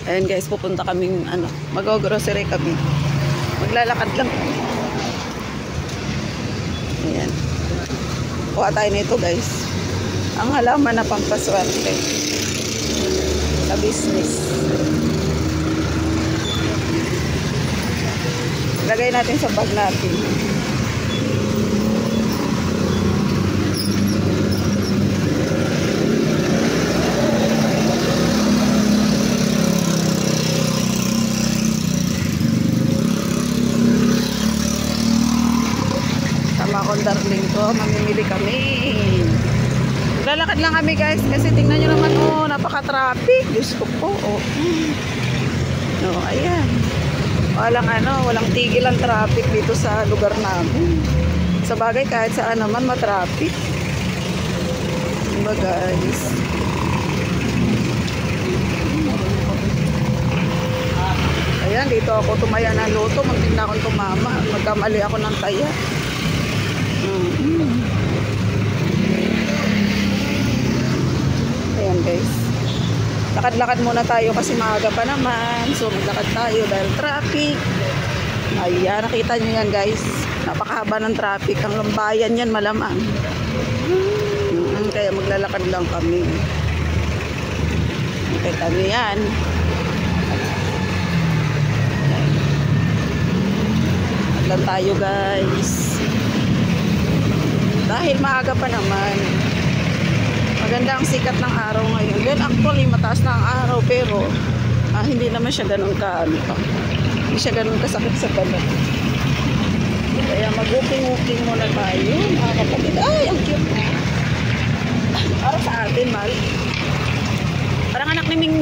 Ayan guys, pupunta kaming mag-grocery kami. Maglalakad lang. Ayan. Kuha tayo nito guys. Ang halaman na pampaswerte sa business. Lagay natin sa bag natin. Akong darling ko, mamimili kami. Lalakad lang kami guys kasi tingnan nyo naman, oh, napaka-traffic. Diyos ko po, oh. No, ayan. Walang tigil ang traffic dito sa lugar namin. Sa bagay kahit saan naman matraffic. Diba guys? Ayan, dito ako tumaya ng loto. Muntik na akong tumama. Magkamali ako ng taya. Ayan guys, lakad-lakad muna tayo kasi maaga pa naman. So maglakad tayo dahil traffic. Ayan, nakita nyo yan guys, napakahaba ng traffic. Ang lambayan yan malamang. Kaya maglalakad lang kami. Nakita nyo yan. Maglan tayo guys dahil maaga pa naman. Maganda ang sikat ng araw ngayon. Well, actually, mataas na ang araw pero hindi naman siya ganun hindi siya ganun kasakit sa balat. Kaya mag-walking muna tayo. Mga kapatid. Ay, ang cute. Para sa atin, Mal. Parang anak ni Ming